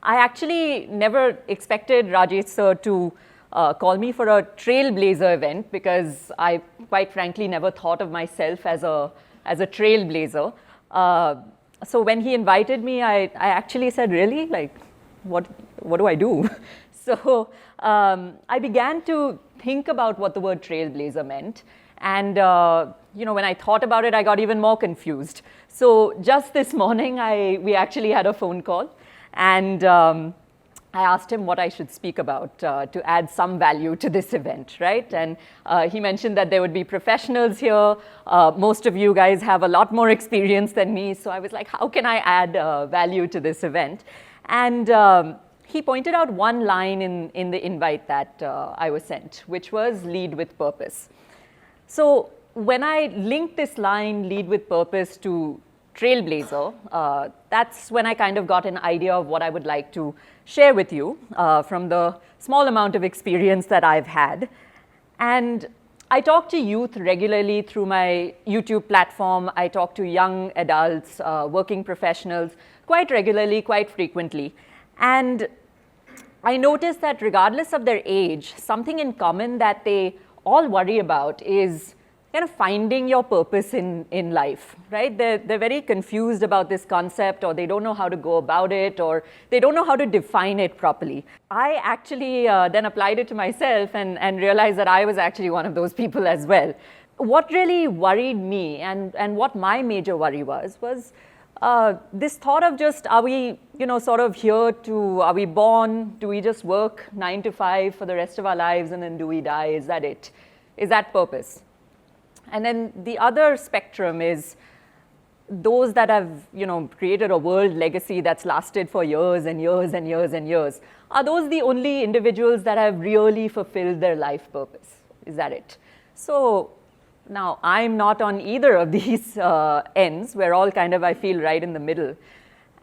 I actually never expected Rajesh sir to call me for a Trailblazer event because I, quite frankly, never thought of myself as a trailblazer. So when he invited me, I actually said, really? Like, what do I do? So I began to think about what the word trailblazer meant. And when I thought about it, I got even more confused. So just this morning, we actually had a phone call. And I asked him what I should speak about to add some value to this event, right? And he mentioned that there would be professionals here. Most of you guys have a lot more experience than me. So I was like, how can I add value to this event? And he pointed out one line in the invite that I was sent, which was lead with purpose. So when I linked this line, lead with purpose, to Trailblazer, that's when I kind of got an idea of what I would like to share with you from the small amount of experience that I've had. And I talk to youth regularly through my YouTube platform. I talk to young adults, working professionals, quite regularly, quite frequently. And I noticed that regardless of their age, something in common that they all worry about is kind of finding your purpose in life, right? They're very confused about this concept, or they don't know how to go about it, or they don't know how to define it properly. I actually then applied it to myself and realized that I was actually one of those people as well. What really worried me and what my major worry was this thought of just, are we sort of here to, are we born, do we just work 9 to 5 for the rest of our lives and then do we die? Is that it? Is that purpose? And then the other spectrum is those that have, created a world legacy that's lasted for years and years and years and years. Are those the only individuals that have really fulfilled their life purpose? Is that it? So now I'm not on either of these ends. We're all kind of, I feel, right in the middle.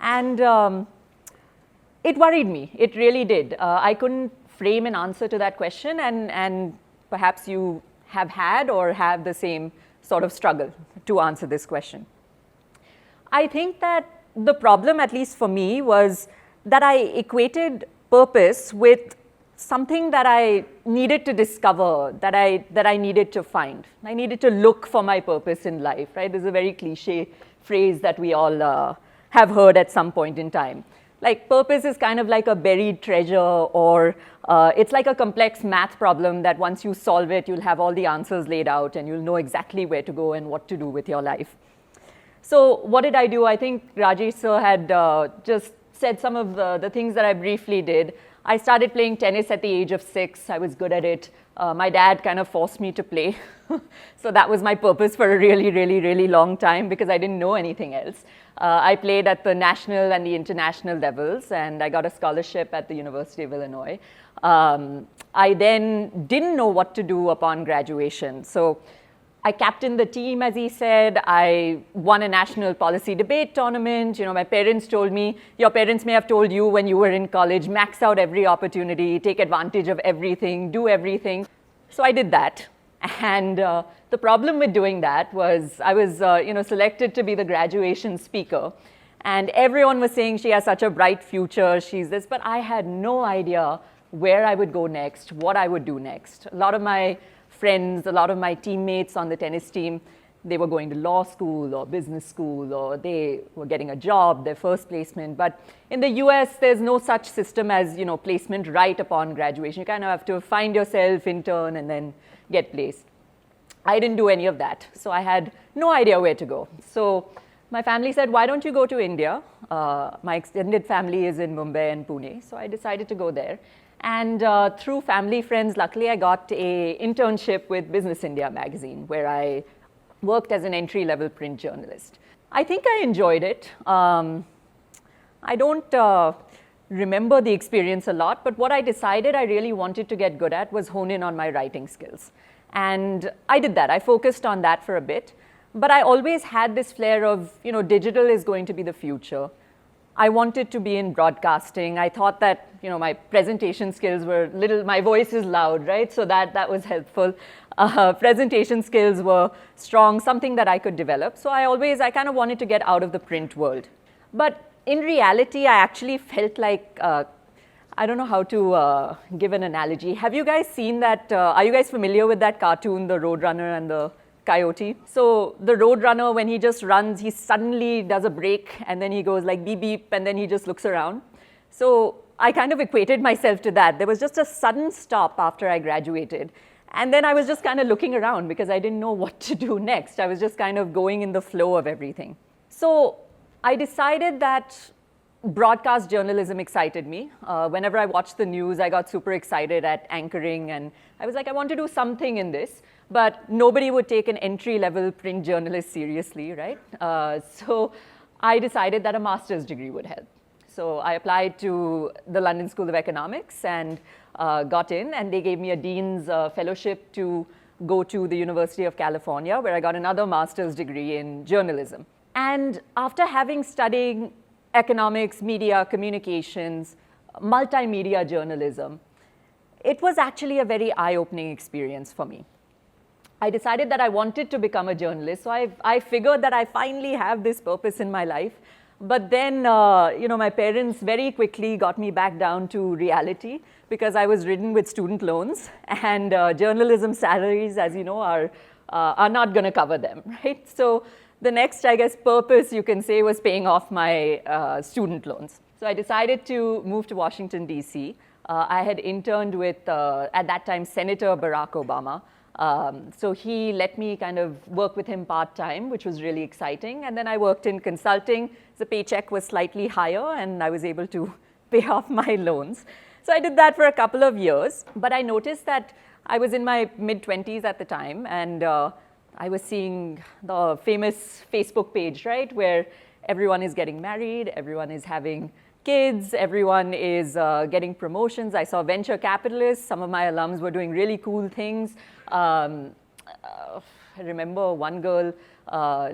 And it worried me. It really did. I couldn't frame an answer to that question, and perhaps you have had or have the same sort of struggle to answer this question. I think that the problem, at least for me, was that I equated purpose with something that I needed to discover, that I needed to find. I needed to look for my purpose in life, right? This is a very cliche phrase that we all have heard at some point in time. Like, purpose is kind of like a buried treasure, or it's like a complex math problem that once you solve it, you'll have all the answers laid out and you'll know exactly where to go and what to do with your life. So what did I do? I think Rajesh sir had just said some of the things that I briefly did. I started playing tennis at the age of 6. I was good at it. My dad kind of forced me to play. So that was my purpose for a really, really, really long time because I didn't know anything else. I played at the national and the international levels, and I got a scholarship at the University of Illinois. I then didn't know what to do upon graduation. So I captained the team, as he said. I won a national policy debate tournament. My parents told me, your parents may have told you when you were in college, max out every opportunity, take advantage of everything, do everything. So I did that. And the problem with doing that was I was selected to be the graduation speaker. And everyone was saying she has such a bright future, she's this, but I had no idea where I would go next, what I would do next. A lot of my friends, a lot of my teammates on the tennis team, they were going to law school or business school, or they were getting a job, their first placement. But in the US, there's no such system as, placement right upon graduation. You kind of have to find yourself, intern, and then get placed. I didn't do any of that. So I had no idea where to go. So my family said, why don't you go to India? My extended family is in Mumbai and Pune. So I decided to go there. And through family friends, luckily I got an internship with Business India magazine, where I worked as an entry-level print journalist. I think I enjoyed it. I don't remember the experience a lot, but what I decided I really wanted to get good at was hone in on my writing skills. And I did that. I focused on that for a bit. But I always had this flair of, digital is going to be the future. I wanted to be in broadcasting. I thought that, my presentation skills were my voice is loud, right? So that was helpful. Presentation skills were strong, something that I could develop. So I kind of wanted to get out of the print world. But in reality, I actually felt like, I don't know how to give an analogy. Have you guys seen that, are you guys familiar with that cartoon, the Roadrunner and the Coyote? So the Roadrunner, when he just runs, he suddenly does a break and then he goes like beep beep and then he just looks around. So I kind of equated myself to that. There was just a sudden stop after I graduated. And then I was just kind of looking around because I didn't know what to do next. I was just kind of going in the flow of everything. So I decided that broadcast journalism excited me. Whenever I watched the news, I got super excited at anchoring, and I was like, I want to do something in this. But nobody would take an entry-level print journalist seriously, right? So I decided that a master's degree would help. So I applied to the London School of Economics and got in, and they gave me a dean's fellowship to go to the University of California, where I got another master's degree in journalism. And after having studied economics, media, communications, multimedia journalism, it was actually a very eye-opening experience for me. I decided that I wanted to become a journalist, so I figured that I finally have this purpose in my life. But then, my parents very quickly got me back down to reality because I was ridden with student loans, and journalism salaries, as you know, are not going to cover them, right? So the next, I guess, purpose you can say was paying off my student loans. So I decided to move to Washington, D.C. I had interned with, at that time, Senator Barack Obama. So he let me kind of work with him part-time, which was really exciting. And then I worked in consulting. The paycheck was slightly higher, and I was able to pay off my loans. So I did that for a couple of years. But I noticed that I was in my mid-20s at the time, and I was seeing the famous Facebook page, right, where everyone is getting married, everyone is having kids, everyone is getting promotions. I saw venture capitalists. Some of my alums were doing really cool things. I remember one girl,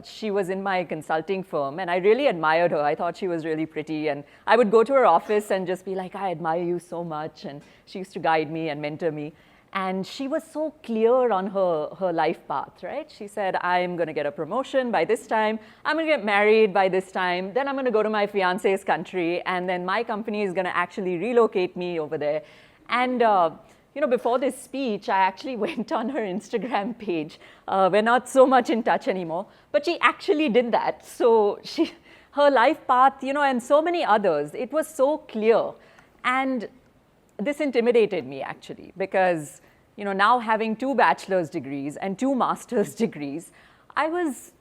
she was in my consulting firm, and I really admired her. I thought she was really pretty, and I would go to her office and just be like, I admire you so much, and she used to guide me and mentor me. And she was so clear on her life path, right? She said, I'm going to get a promotion by this time. I'm going to get married by this time. Then I'm going to go to my fiance's country. And then my company is going to actually relocate me over there. And before this speech, I actually went on her Instagram page. We're not so much in touch anymore. But she actually did that. So her life path, and so many others, it was so clear. And this intimidated me, actually, because now having 2 bachelor's degrees and 2 master's degrees, I was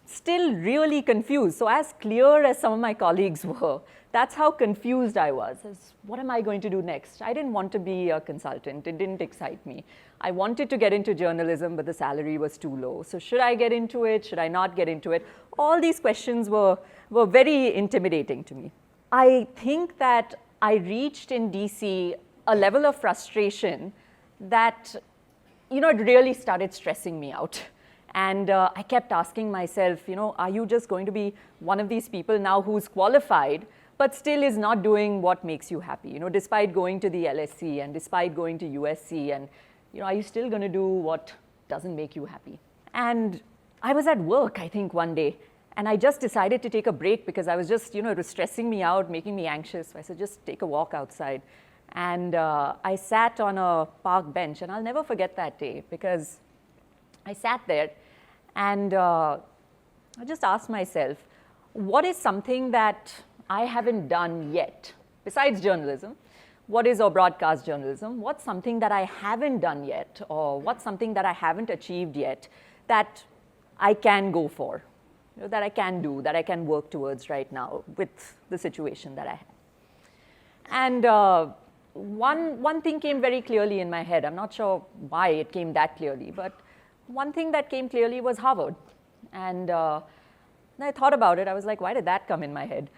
still really confused. So as clear as some of my colleagues were, that's how confused I was. As, what am I going to do next? I didn't want to be a consultant. It didn't excite me. I wanted to get into journalism, but the salary was too low. So should I get into it? Should I not get into it? All these questions were very intimidating to me. I think that I reached in DC a level of frustration that, it really started stressing me out. And I kept asking myself, are you just going to be one of these people now who's qualified, but still is not doing what makes you happy? Despite going to the LSE and despite going to USC, and, are you still going to do what doesn't make you happy? And I was at work, I think, one day, and I just decided to take a break because I was just, it was stressing me out, making me anxious. So I said, just take a walk outside. And I sat on a park bench, and I'll never forget that day because I sat there and I just asked myself, what is something that I haven't done yet besides journalism? What is or broadcast journalism? What's something that I haven't done yet, or what's something that I haven't achieved yet that I can go for, that I can do, that I can work towards right now with the situation that I have? And one thing came very clearly in my head. I'm not sure why it came that clearly, but one thing that came clearly was Harvard. And I thought about it. I was like, why did that come in my head?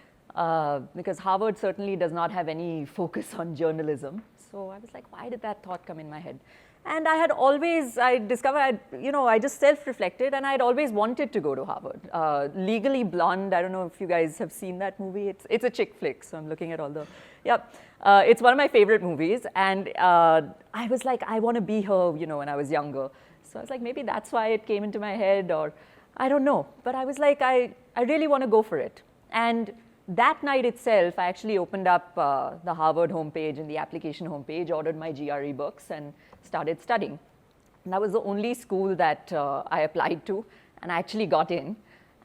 Because Harvard certainly does not have any focus on journalism. So I was like, why did that thought come in my head? And I discovered, I just self-reflected, and I had always wanted to go to Harvard. Legally Blonde, I don't know if you guys have seen that movie. It's a chick flick, so I'm looking at all the, it's one of my favorite movies. And I was like, I want to be her, when I was younger. So I was like, maybe that's why it came into my head, or I don't know. But I was like, I really want to go for it. And that night itself, I actually opened up the Harvard homepage and the application homepage, ordered my GRE books, and started studying. And that was the only school that I applied to, and I actually got in.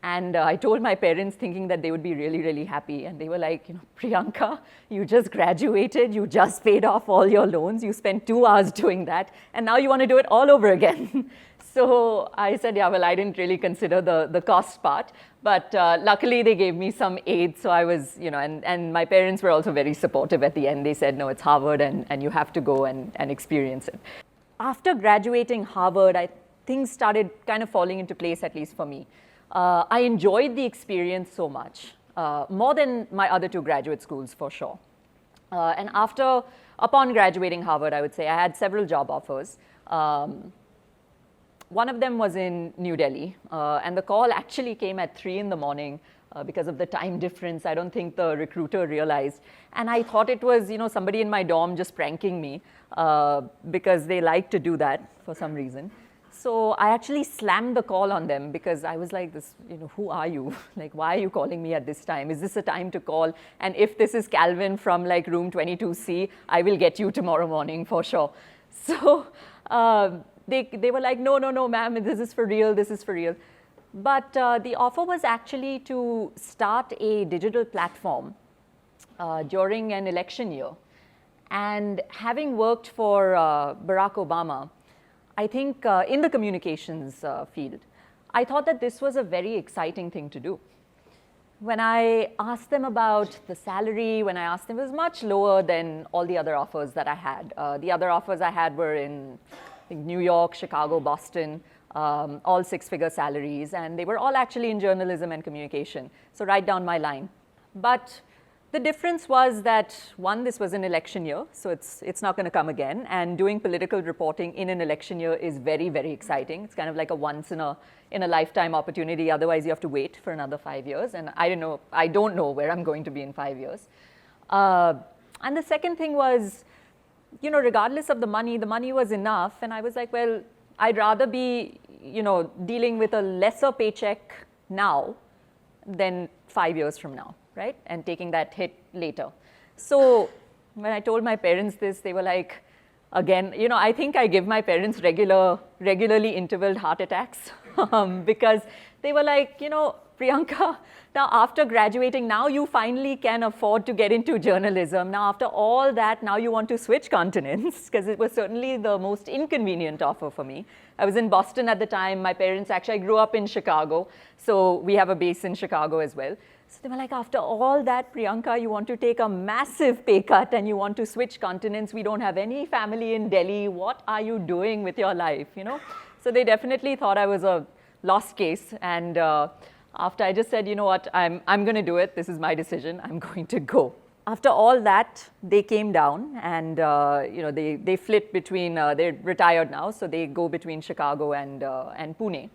And I told my parents thinking that they would be really, really happy. And they were like, Priyanka, you just graduated, you just paid off all your loans, you spent 2 hours doing that, and now you want to do it all over again. So I said, yeah, well, I didn't really consider the cost part. But luckily, they gave me some aid. So I was, and my parents were also very supportive at the end. They said, no, it's Harvard, and you have to go and experience it. After graduating Harvard, things started kind of falling into place, at least for me. I enjoyed the experience so much, more than my other 2 graduate schools, for sure. And upon graduating Harvard, I would say, I had several job offers. One of them was in New Delhi, and the call actually came at 3 in the morning because of the time difference. I don't think the recruiter realized. And I thought it was, somebody in my dorm just pranking me because they like to do that for some reason. So I actually slammed the call on them because I was like, who are you? Like, why are you calling me at this time? Is this a time to call? And if this is Calvin from like room 22C, I will get you tomorrow morning for sure. So they were like, no, ma'am, this is for real, this is for real. But the offer was actually to start a digital platform during an election year. And having worked for Barack Obama, I think in the communications field, I thought that this was a very exciting thing to do. When I asked them about the salary, when I asked them, it was much lower than all the other offers that I had. The other offers I had were in New York, Chicago, Boston, all 6-figure salaries, and they were all actually in journalism and communication, so right down my line. But the difference was that, one, this was an election year, so it's not going to come again. And doing political reporting in an election year is very, very exciting. It's kind of like a once in a lifetime opportunity. Otherwise, you have to wait for another 5 years. And I don't know where I'm going to be in 5 years. And the second thing was, regardless of the money was enough. And I was like, well, I'd rather be, dealing with a lesser paycheck now than 5 years from now. Right? And taking that hit later. So when I told my parents this, they were like, again, I think I give my parents regularly intervaled heart attacks because they were like, Priyanka, now after graduating, now you finally can afford to get into journalism. Now after all that, now you want to switch continents, because it was certainly the most inconvenient offer for me. I was in Boston at the time. My parents, actually, I grew up in Chicago, so we have a base in Chicago as well. So they were like, after all that, Priyanka, you want to take a massive pay cut and you want to switch continents. We don't have any family in Delhi. What are you doing with your life? So they definitely thought I was a lost case. And after I just said, you know what, I'm going to do it. This is my decision. I'm going to go. After all that, they came down and they flit between, they're retired now, so they go between Chicago and Pune.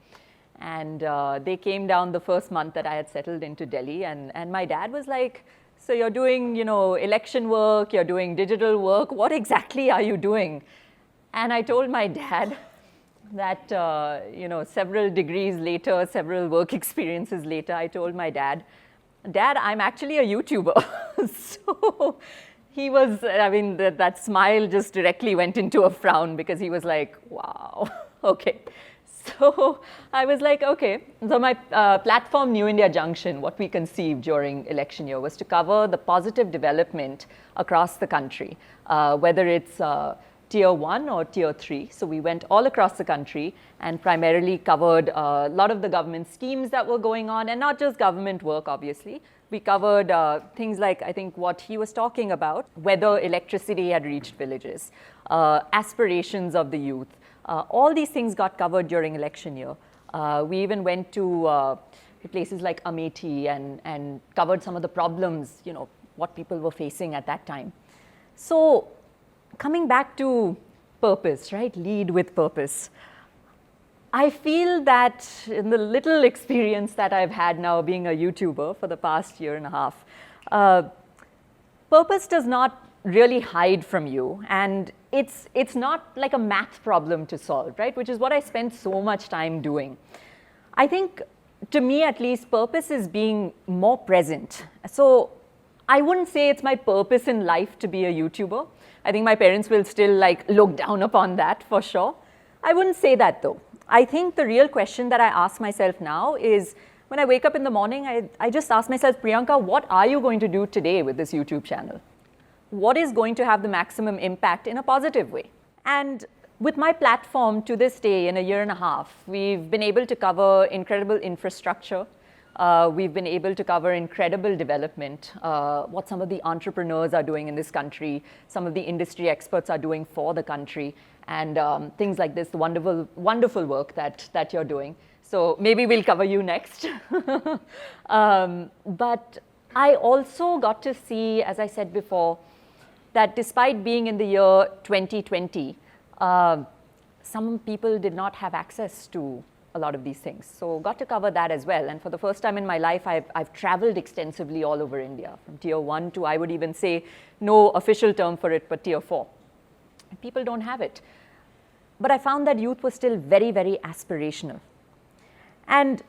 And they came down the first month that I had settled into Delhi. And my dad was like, so you're doing, election work, you're doing digital work. What exactly are you doing? And I told my dad that, several degrees later, several work experiences later, I told my dad, I'm actually a YouTuber. So he was, that smile just directly went into a frown because he was like, wow, okay. So I was like, okay. So my platform, New India Junction, what we conceived during election year was to cover the positive development across the country, whether it's tier 1 or tier 3. So we went all across the country and primarily covered a lot of the government schemes that were going on, and not just government work, obviously. We covered things like, I think, what he was talking about, whether electricity had reached villages, aspirations of the youth. All these things got covered during election year. We even went to places like Amethi and covered some of the problems, what people were facing at that time. So coming back to purpose, right? Lead with purpose. I feel that in the little experience that I've had now being a YouTuber for the past year and a half, purpose does not really hide from you, and it's not like a math problem to solve, right? Which is what I spent so much time doing. I think to me at least, purpose is being more present. So I wouldn't say it's my purpose in life to be a YouTuber. I think my parents will still like look down upon that for sure. I wouldn't say that though. I think the real question that I ask myself now is, when I wake up in the morning, I just ask myself, Priyanka, what are you going to do today with this YouTube channel? What is going to have the maximum impact in a positive way? And with my platform to this day, in a year and a half, we've been able to cover incredible infrastructure. We've been able to cover incredible development, what some of the entrepreneurs are doing in this country, some of the industry experts are doing for the country, and things like this, the wonderful, wonderful work that you're doing. So maybe we'll cover you next. But I also got to see, as I said before, that despite being in the year 2020, some people did not have access to a lot of these things. So got to cover that as well. And for the first time in my life, I've traveled extensively all over India, from tier 1 to, I would even say, no official term for it, but tier 4. And people don't have it. But I found that youth was still very, very aspirational. And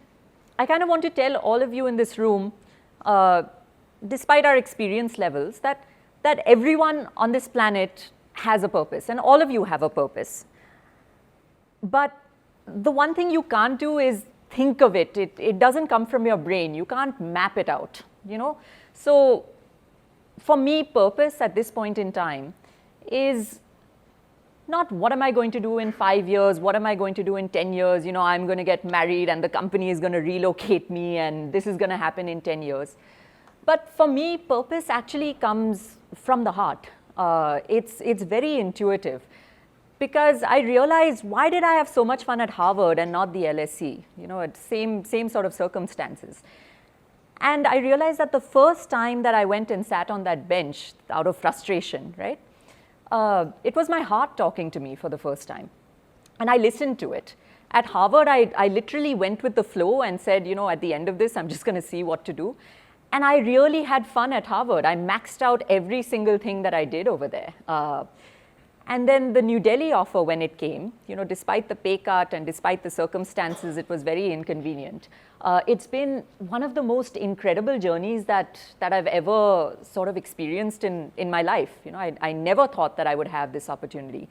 I kind of want to tell all of you in this room, despite our experience levels, that everyone on this planet has a purpose, and all of you have a purpose. But the one thing you can't do is think of it. It doesn't come from your brain. You can't map it out, you know? So for me, purpose at this point in time is not what am I going to do in 5 years, what am I going to do in 10 years, you know, I'm going to get married and the company is going to relocate me and this is going to happen in 10 years. But for me, purpose actually comes from the heart. It's very intuitive, because I realized, why did I have so much fun at Harvard and not the LSE? You know, at same sort of circumstances. And I realized that the first time that I went and sat on that bench out of frustration, right? It was my heart talking to me for the first time. And I listened to it. At Harvard, I literally went with the flow and said, you know, at the end of this, I'm just going to see what to do. And I really had fun at Harvard. I maxed out every single thing that I did over there. And then the New Delhi offer, when it came, you know, despite the pay cut and despite the circumstances, it was very inconvenient. It's been one of the most incredible journeys that I've ever sort of experienced in my life. You know, I never thought that I would have this opportunity.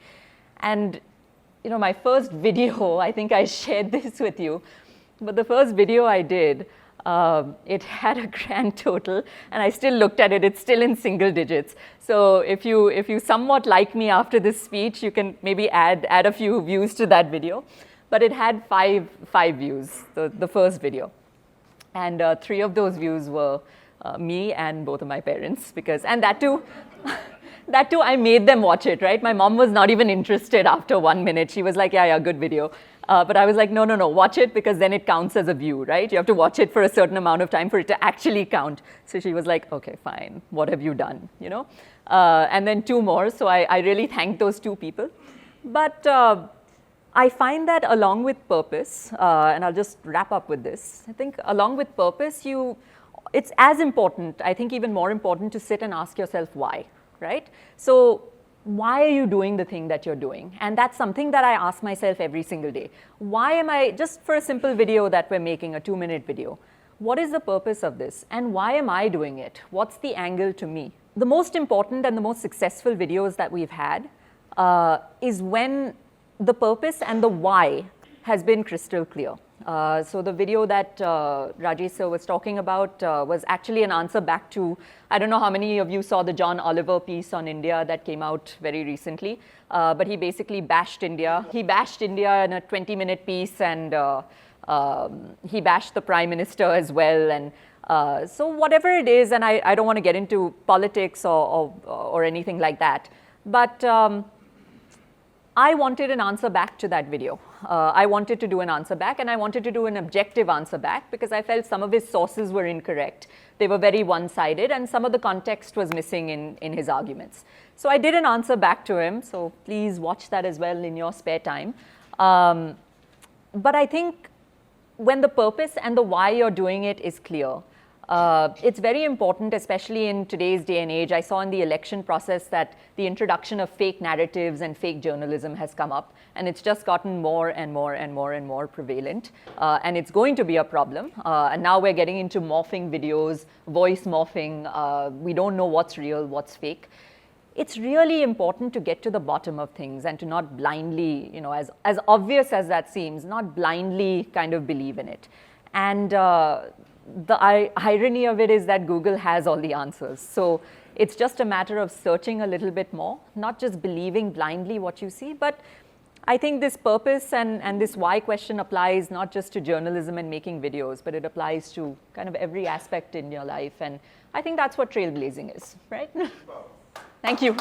And, you know, my first video, I think I shared this with you, but the first video I did, it had a grand total, and I still looked at it, it's still in single digits. So if you somewhat like me after this speech, you can maybe add a few views to that video. But it had five views, the first video. And 3 of those views were me and both of my parents, and that too, I made them watch it, right? My mom was not even interested after 1 minute. She was like, yeah, good video. But I was like, no, watch it, because then it counts as a view, right? You have to watch it for a certain amount of time for it to actually count. So she was like, okay, fine, what have you done, you know? And then 2 more, so I really thank those 2 people. But I find that along with purpose, and I'll just wrap up with this, I think along with purpose, it's as important, I think even more important, to sit and ask yourself why, right? So why are you doing the thing that you're doing? And that's something that I ask myself every single day. Why am I, just for a simple video that we're making, a 2-minute video, what is the purpose of this? And why am I doing it? What's the angle to me? The most important and the most successful videos that we've had is when the purpose and the why has been crystal clear. So the video that Rajesh sir was talking about was actually an answer back to, I don't know how many of you saw the John Oliver piece on India that came out very recently, but he basically bashed India. He bashed India in a 20-minute piece, and he bashed the Prime Minister as well. And so whatever it is, and I don't want to get into politics or anything like that, but I wanted an answer back to that video. I wanted to do an answer back, and I wanted to do an objective answer back, because I felt some of his sources were incorrect. They were very one-sided, and some of the context was missing in his arguments. So I did an answer back to him, so please watch that as well in your spare time. But I think when the purpose and the why you're doing it is clear, It's very important, especially in today's day and age. I saw in the election process that the introduction of fake narratives and fake journalism has come up, and it's just gotten more and more and more and more prevalent. And it's going to be a problem. And now we're getting into morphing videos, voice morphing. We don't know what's real, what's fake. It's really important to get to the bottom of things and to not blindly, as obvious as that seems, not blindly kind of believe in it. And the irony of it is that Google has all the answers. So it's just a matter of searching a little bit more, not just believing blindly what you see. But I think this purpose and this why question applies not just to journalism and making videos, but it applies to kind of every aspect in your life. And I think that's what trailblazing is, right? Thank you.